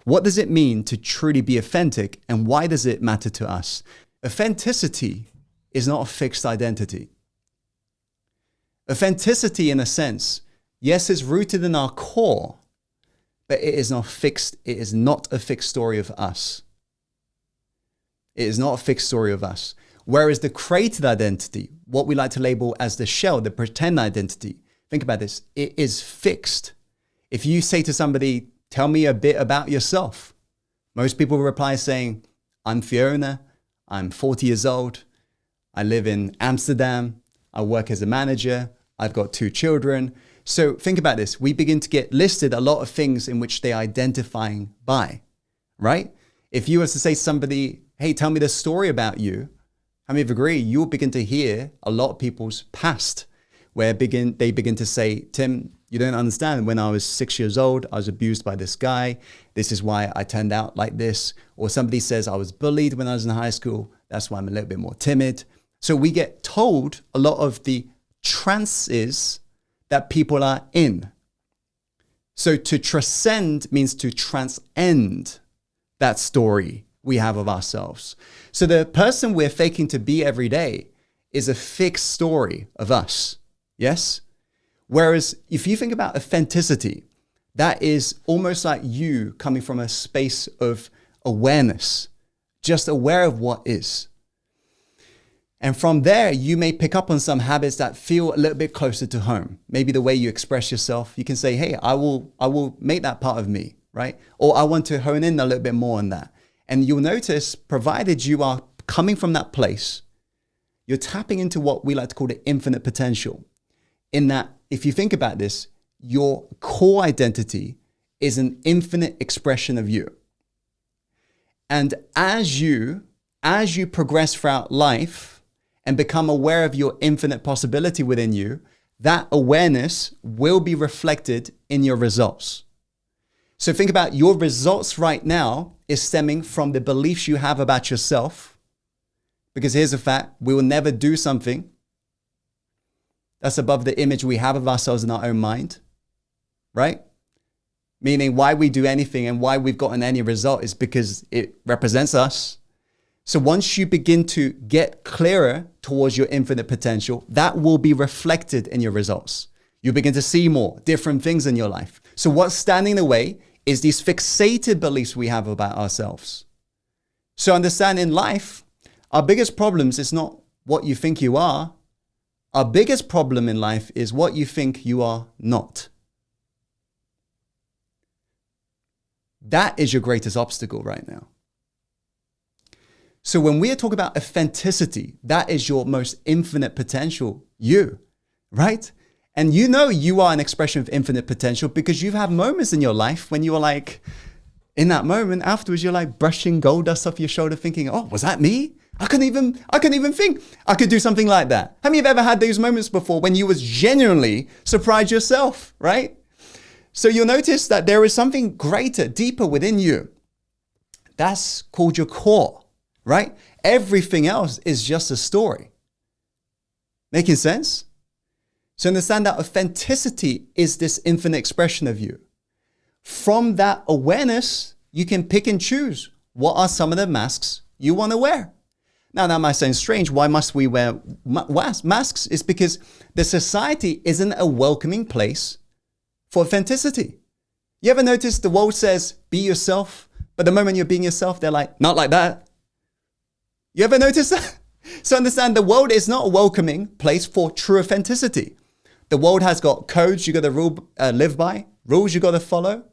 What does it mean to truly be authentic, and why does it matter to us? Authenticity is not a fixed identity. Authenticity, in a sense, yes, is rooted in our core, but it is not fixed. It is not a fixed story of us. It is not a fixed story of us. Whereas the created identity, what we like to label as the shell, the pretend identity, think about this, it is fixed. If you say to somebody, tell me a bit about yourself, most people reply saying, I'm Fiona, I'm 40 years old, I live in Amsterdam, I work as a manager, I've got 2 children. So think about this, we begin to get listed a lot of things in which they're identifying by, right? If you were to say to somebody, hey, tell me the story about you, how many of you agree? You'll begin to hear a lot of people's past where they begin to say, Tim, you don't understand. When I was 6 years old, I was abused by this guy. This is why I turned out like this. Or somebody says I was bullied when I was in high school. That's why I'm a little bit more timid. So we get told a lot of the trances that people are in. So to transcend means to transcend that story we have of ourselves. So the person we're faking to be every day is a fixed story of us. Yes? Whereas if you think about authenticity, that is almost like you coming from a space of awareness, just aware of what is. And from there, you may pick up on some habits that feel a little bit closer to home. Maybe the way you express yourself, you can say, hey, I will make that part of me, right? Or I want to hone in a little bit more on that. And you'll notice, provided you are coming from that place, you're tapping into what we like to call the infinite potential. In that, if you think about this, your core identity is an infinite expression of you. And as you progress throughout life and become aware of your infinite possibility within you, that awareness will be reflected in your results. So think about your results right now is stemming from the beliefs you have about yourself. Because here's a fact, we will never do something that's above the image we have of ourselves in our own mind, right? Meaning why we do anything and why we've gotten any result is because it represents us. So once you begin to get clearer towards your infinite potential, that will be reflected in your results. You begin to see more different things in your life. So what's standing in the way is these fixated beliefs we have about ourselves. So understand in life, our biggest problems is not what you think you are. Our biggest problem in life is what you think you are not. That is your greatest obstacle right now. So when we are talking about authenticity, that is your most infinite potential, you, right? And you know you are an expression of infinite potential because you've had moments in your life when you were like, in that moment afterwards, you're like brushing gold dust off your shoulder thinking, oh, was that me? I couldn't even think I could do something like that. How many have ever had those moments before when you was genuinely surprised yourself, right? So you'll notice that there is something greater, deeper within you. That's called your core, right? Everything else is just a story. Making sense? So understand that authenticity is this infinite expression of you. From that awareness, you can pick and choose what are some of the masks you want to wear. Now, that might sound strange. Why must we wear masks? It's because the society isn't a welcoming place for authenticity. You ever notice the world says, be yourself, but the moment you're being yourself, they're like, not like that. You ever notice that? So understand the world is not a welcoming place for true authenticity. The world has got codes you got to live by, rules you got to follow,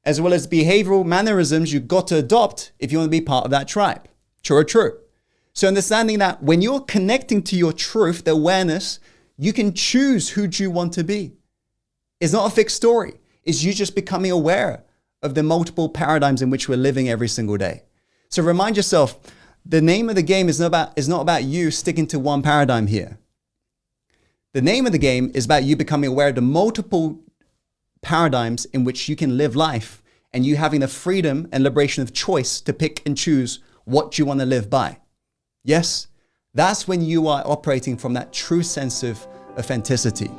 as well as behavioral mannerisms you got to adopt if you want to be part of that tribe. True or true? So understanding that when you're connecting to your truth, the awareness, you can choose who do you want to be. It's not a fixed story. It's you just becoming aware of the multiple paradigms in which we're living every single day. So remind yourself, the name of the game is not about you sticking to one paradigm here. The name of the game is about you becoming aware of the multiple paradigms in which you can live life and you having the freedom and liberation of choice to pick and choose what you want to live by. Yes, that's when you are operating from that true sense of authenticity.